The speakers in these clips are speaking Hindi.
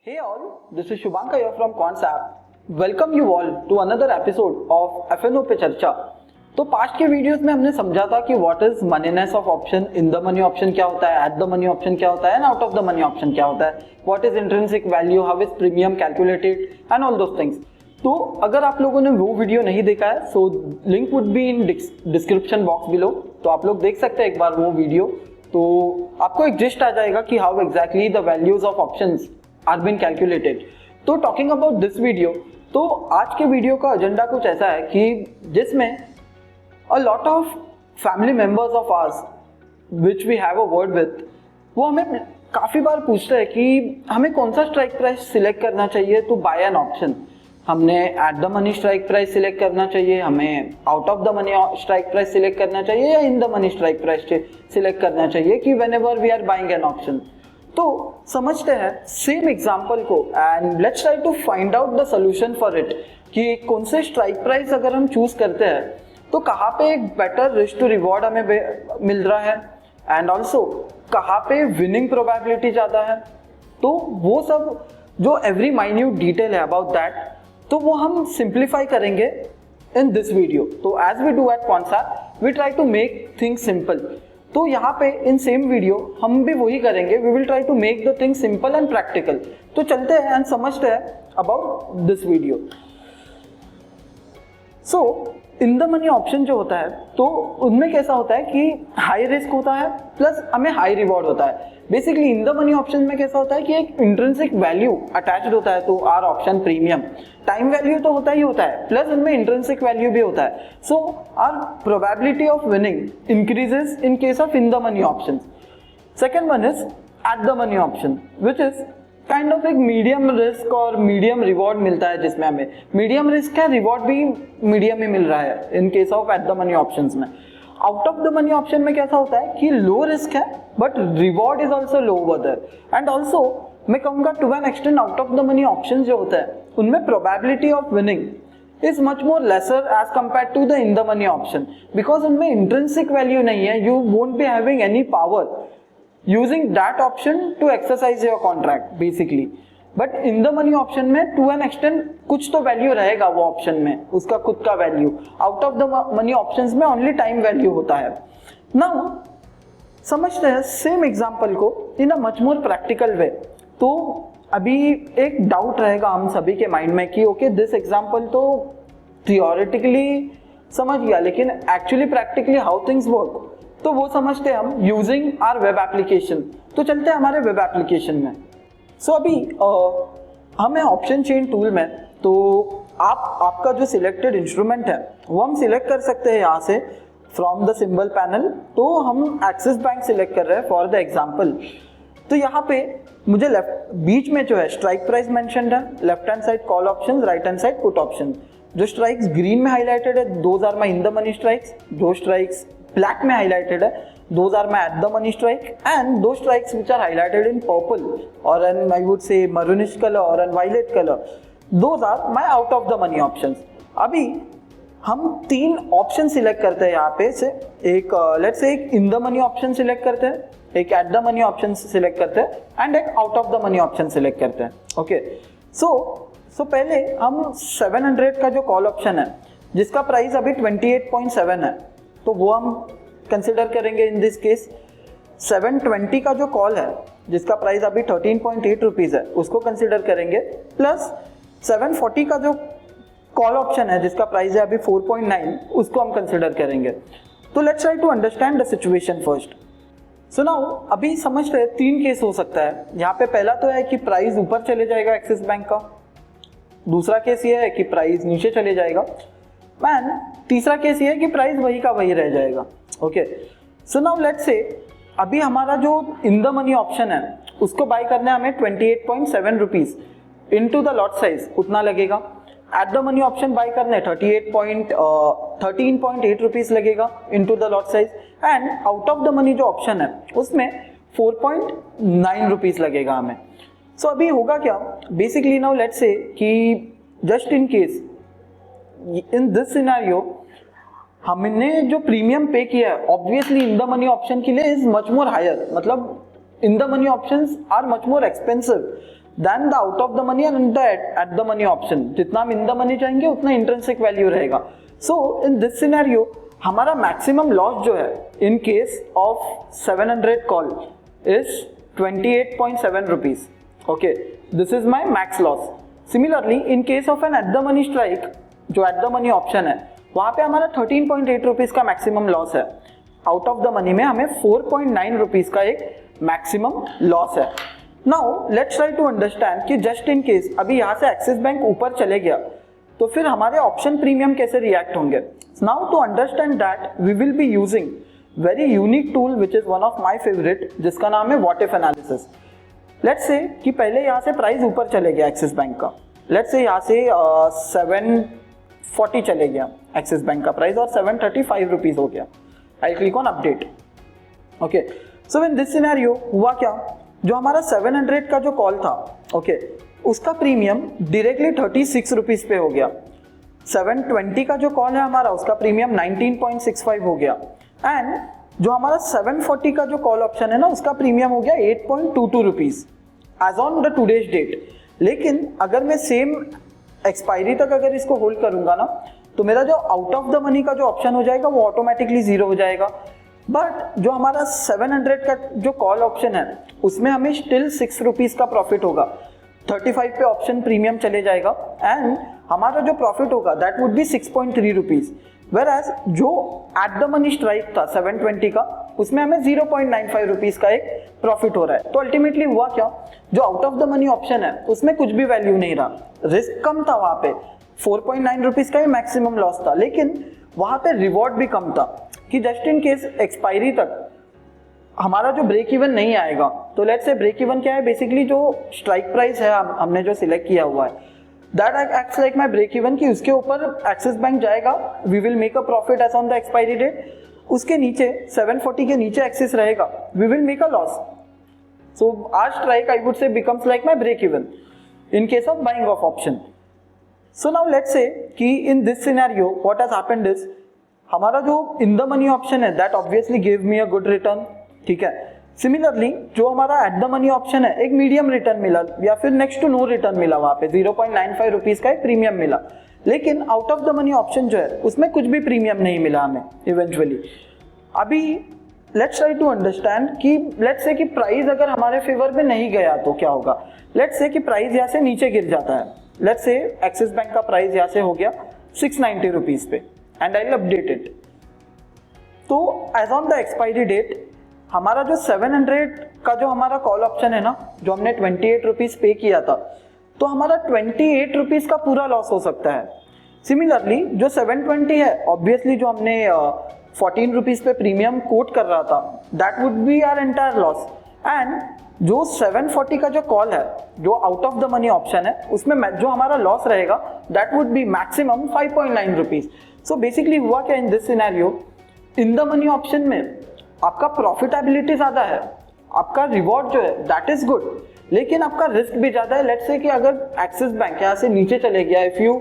Hey all, this is Shubhankar here from Concept. Welcome you all to another episode of FNO पे चर्चा। तो पास्ट के वीडियोस में हमने समझा था कि what is moneyness of option, in the money option क्या होता है, एट द मनी ऑप्शन क्या होता है and out of the money option क्या होता है, what is intrinsic value, how is premium calculated and all those things. तो अगर आप लोगों ने वो वीडियो नहीं देखा है so link would be in description box below, तो आप लोग देख सकते हैं एक बार वो वीडियो। तो आपको एक जिस्ट आ जाएगा कि how exactly the values of options are been calculated. तो टॉकिंग अबाउट दिस वीडियो, तो आज के वीडियो का एजेंडा कुछ ऐसा है कि जिसमें a lot of family members of ours which we have a word with, वो हमें काफ़ी बार पूछते हैं कि हमें कौन सा स्ट्राइक प्राइस सिलेक्ट करना चाहिए टू बाय एन ऑप्शन। हमने at the money strike price select करना चाहिए, हमें out of the money strike price select करना चाहिए या in the money strike price select करना चाहिए कि whenever we are buying an option. तो समझते हैं सेम एग्जांपल को and let's try to find out the solution for it कि कौन से स्ट्राइक प्राइस अगर हम चूज करते हैं तो कहाँ पे एक बेटर रिस्क टू रिवॉर्ड हमें मिल रहा है एंड ऑल्सो कहाँ पे विनिंग प्रोबेबिलिटी ज़्यादा है। तो वो सब जो एवरी माइन्यूट डिटेल है अबाउट दैट, तो वो हम सिंप्लीफाई करेंगे इन दिस वीडियो। तो as we do at concept we try to make things simple. तो यहाँ पे इन सेम वीडियो हम भी वही करेंगे, we will try to make the thing simple and practical. तो चलते हैं एंड समझते हैं about this video. So in the money option जो होता है तो उनमें कैसा होता है कि हाई रिस्क होता है प्लस हमें हाई रिवॉर्ड होता है। Basically in the money option में कैसा होता है कि एक इंट्रिंसिक वैल्यू अटैच्ड होता है, तो our option premium time value तो होता ही होता है प्लस उनमें इंट्रिंसिक वैल्यू भी होता है। So our probability of winning increases in case of in the money option. Second one is at the money option which is kind of एक मीडियम रिस्क और मीडियम रिवॉर्ड मिलता है, जिसमें हमें मीडियम रिस्क है, रिवॉर्ड भी मीडियम ही मिल रहा है in case of at the money options में। Out of the money option में कैसा होता है कि लो रिस्क है but reward is also lower and also मैं कहूँगा to an extent out of the money option जो होता है उनमें probability of winning is much more lesser as compare to the in the money option, because उनमें इंट्रिंसिक वैल्यू नहीं है, you won't be having any power using that option to exercise your contract basically. But in the money option में to an extent कुछ तो वैल्यू रहेगा वो ऑप्शन में, उसका खुद का value. Out of the money options में ओनली टाइम वैल्यू होता है। नाउ समझते हैं सेम एग्जांपल को इन a much more practical way. तो अभी एक डाउट रहेगा हम सभी के माइंड में कि ओके दिस एग्जांपल तो थियोरेटिकली समझ गया लेकिन actually practically how things work, तो वो समझते हैं हम यूजिंग आर वेब एप्लीकेशन। तो चलते हैं हमारे वेब एप्लीकेशन में। सो अभी हमें ऑप्शन चेन टूल में, तो आपका जो सिलेक्टेड इंस्ट्रूमेंट है वो हम सिलेक्ट कर सकते हैं यहाँ से फ्रॉम द सिंबल पैनल। तो हम एक्सिस बैंक सिलेक्ट कर रहे हैं फॉर द एग्जांपल। तो यहाँ पे मुझे लेफ्ट बीच में जो है स्ट्राइक प्राइस मेंशन्ड है, left hand side call option, right hand side put option. जो स्ट्राइक्स ग्रीन में हाईलाइटेड है those are my in the money strikes, जो स्ट्राइक्स ब्लैक में हाईलाइटेड है those are my at the money strike, and those strikes which are highlighted in purple or in I would say maroonish color or in violet color, those are my out of the money options. अभी हम तीन ऑप्शन सिलेक्ट करते हैं यहाँ पे से, एक लेट्स से एक इन द मनी ऑप्शन सिलेक्ट करते हैं, एक eight the money option select करते हैं एंड एक out of the money option select करते हैं। ओके सो पहले हम 700 का जो कॉल ऑप्शन है जिसका प्राइस अभी 28.7 है तो वो हम कंसिडर करेंगे इन दिस केस। 720 का जो कॉल है जिसका प्राइस अभी 13.8 रुपीज़ है उसको कंसिडर करेंगे, प्लस 740 का जो कॉल ऑप्शन है जिसका प्राइस है अभी 4.9 उसको हम कंसिडर करेंगे। तो let's try to understand the situation first. So now अभी समझ रहे तीन केस हो सकता है यहाँ पे। पहला तो है कि प्राइस ऊपर चले जाएगा एक्सिस बैंक का, दूसरा केस ये है कि प्राइस नीचे चले जाएगा, मैन तीसरा केस ये है कि प्राइस वही का वही रह जाएगा। ओके सो नाउ लेट्स से अभी हमारा जो इन द मनी ऑप्शन है उसको बाय करना है हमें 28.7 rupees into the lot size उतना लगेगा। At the money option buy करना है 13.8 रुपीज़ लगेगा into the lot size, and out of the money जो ऑप्शन है उसमें 4.9 रुपीज़ लगेगा हमें। सो अभी होगा क्या बेसिकली, नाउ लेट्स से कि just in case in this scenario हमने जो प्रीमियम पे किया है obviously in the money option के लिए इज मच मोर हायर, मतलब in the money options are much more expensive than the out of the money and the at the money option. जितना हम इन द मनी जाएंगे उतना इंट्रिंसिक वैल्यू रहेगा. सो इन दिस सिनेरियो हमारा मैक्सिमम लॉस जो है in case of 700 call is 28.7 rupees. Okay, this is my max loss. Similarly, in case of an at the money strike, जो at the money option है, वहाँ पे हमारा 13.8 rupees का मैक्सिमम लॉस है. आउट ऑफ द मनी में हमें 4.9 rupees का एक मैक्सिमम लॉस है. Now let's try to understand कि जस्ट इन केस अभी यहाँ से एक्सिस बैंक ऊपर चले गया तो फिर हमारे ऑप्शन प्रीमियम कैसे रिएक्ट होंगे. Now to understand that we will be using very unique tool which is one of my favourite, जिसका नाम है what if analysis. Let's say कि पहले यहाँ से प्राइस ऊपर चले गया एक्सिस बैंक का. लेट्स से यहाँ से 740 चले गया एक्सिस बैंक का प्राइस और 735 रुपीज हो गया. I click on update. Okay, so in this scenario हुआ क्या, जो हमारा 700 का जो कॉल था, ओके, उसका प्रीमियम डायरेक्टली 36 रुपीज पे हो गया. 720 का जो कॉल है हमारा, उसका प्रीमियम 19.65 हो गया. एंड जो हमारा 740 का जो कॉल ऑप्शन है ना, उसका प्रीमियम हो गया 8.22 rupees as on the today's date. लेकिन अगर मैं सेम एक्सपायरी तक अगर इसको होल्ड करूंगा ना, तो मेरा जो आउट ऑफ द मनी का जो ऑप्शन हो जाएगा वो ऑटोमेटिकली जीरो हो जाएगा. बट जो हमारा 700 का जो कॉल ऑप्शन है उसमें हमें स्टिल 6 रुपीज का प्रॉफिट होगा. 35 पे ऑप्शन प्रीमियम चले जाएगा एंड हमारा जो प्रॉफिट होगा that would B 6.3 rupees. Whereas जो एट द मनी स्ट्राइक था 720 का, उसमें हमें 0.95 रुपीज का एक प्रॉफिट हो रहा है. तो अल्टीमेटली हुआ क्या, जो out of the money option है उसमें कुछ भी वैल्यू नहीं रहा. रिस्क कम था वहां पे, 4.9 रुपीज का ही मैक्सिमम लॉस था, लेकिन वहां पे रिवॉर्ड भी कम था कि जस्ट इन केस एक्सपायरी तक हमारा जो ब्रेक इवन नहीं आएगा. तो लेट्स से ब्रेक इवन क्या है, बेसिकली जो स्ट्राइक प्राइस है हमने जो सिलेक्ट किया हुआ है, that acts like my break even, कि उसके ऊपर एक्सिस बैंक जाएगा, we will make a profit as on the expiry date. उसके नीचे 740 के नीचे एक्सिस रहेगा, we will make a loss. So our strike I would say becomes like my break even in case of buying of option. So now let's say कि in this scenario what has happened is, हमारा जो इन द मनी ऑप्शन है that obviously give me a good return. ठीक है, सिमिलरली जो हमारा एट द मनी ऑप्शन है एक मीडियम रिटर्न मिला या फिर नेक्स्ट टू नो रिटर्न मिला, वहां पे 0.95 रुपीज का एक प्रीमियम मिला. लेकिन out of the money option जो है उसमें कुछ भी प्रीमियम नहीं मिला हमें इवेंचुअली. अभी लेट्स ट्राई टू अंडरस्टैंड कि लेट्स से कि प्राइस अगर हमारे फेवर में नहीं गया तो क्या होगा. लेट्स से कि प्राइस यहाँ से नीचे गिर जाता है. लेट्स से एक्सिस बैंक का प्राइस यहाँ से हो गया 690 रुपीज पे and I will update it. तो as on the expiry date हमारा जो 700 का जो हमारा कॉल ऑप्शन है ना, जो हमने 28 रुपीज पे किया था, तो हमारा 28 रुपीज का पूरा लॉस हो सकता है. सिमिलरली जो 720 है, ऑब्वियसली जो हमने 14 रुपीज पे प्रीमियम कोट कर रहा था, that would be our entire loss. And जो 740 का जो कॉल है, जो out of the money option है, उसमें जो हमारा लॉस रहेगा that would be maximum 5.9 rupees. So basically हुआ क्या in this scenario, in the money option में आपका प्रॉफिटेबिलिटी ज्यादा है, आपका रिवॉर्ड जो है दैट इज गुड, लेकिन आपका रिस्क भी ज्यादा है. लेट्स से कि अगर एक्सिस बैंक यहाँ से नीचे चले गया, if you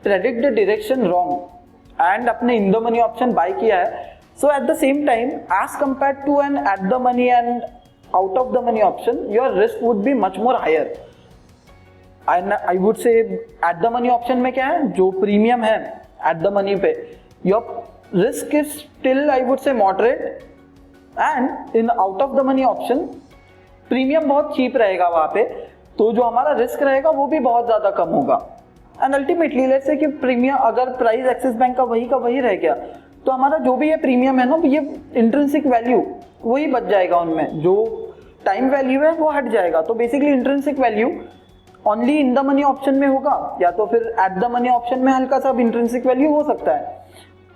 predict the direction wrong and अपने in the money option buy किया है, so at the same time as compare to an at the money and out of the money option, your risk would be much more higher. I would say at the money option में क्या है, जो प्रीमियम है एट द मनी पे, your risk is still I would say moderate, and in out of the money option premium बहुत चीप रहेगा वहां पे, तो जो हमारा रिस्क रहेगा वो भी बहुत ज्यादा कम होगा. एंड अल्टीमेटली लेट्स से कि प्रीमियम अगर प्राइस एक्सिस बैंक का वही रह गया, तो हमारा जो भी ये प्रीमियम है ना, ये इंट्रिंसिक वैल्यू वही बच जाएगा, उनमें जो टाइम वैल्यू है वो हट जाएगा. तो basically intrinsic value only in the money option में होगा, या तो फिर एट द मनी ऑप्शन में हल्का सा इंट्रिंसिक वैल्यू हो सकता है.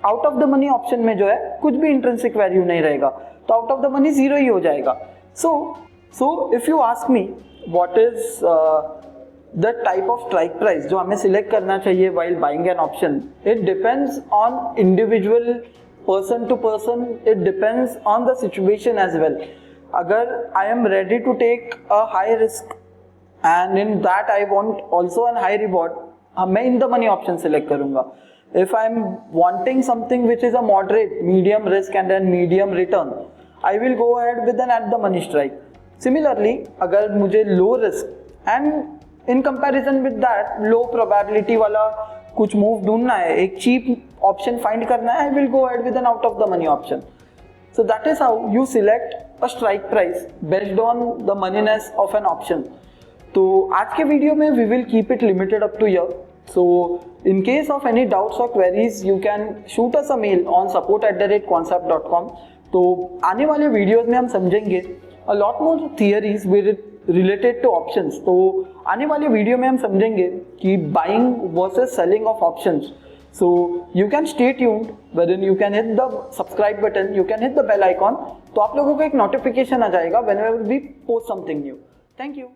Out of the money option में जो है कुछ भी इंट्रिंसिक वैल्यू नहीं रहेगा, तो out of the money zero ही हो जाएगा. So if you ask me what is the type of strike price जो हमें सिलेक्ट करना चाहिए while buying an option, it depends on individual, person to person, it depends on the situation as well. अगर I am ready to take a high risk and in that I want also an high reward, मैं in the money option select करूंगा. If I'm wanting something which is a moderate, medium risk and then medium return, I will go ahead with an at the money strike. Similarly, अगर मुझे low risk and in comparison with that low probability वाला कुछ मूव ढूंढना है, एक चीप ऑप्शन फाइंड करना है, I will go ahead with an out of the money option. So that is how you select a strike price based on the moneyness of an option. तो आज के वीडियो में we will keep it limited up to here. So in case of any doubts or queries, you can shoot us a mail on support@concept.com. तो आने वाले वीडियोस में हम समझेंगे a lot more theories related to options. तो आने वाले वीडियो में हम समझेंगे कि buying versus selling of options. So you can stay tuned, wherein you can hit the subscribe button, you can hit the bell icon. तो आप लोगों को एक notification आ जाएगा whenever we post something new. Thank you.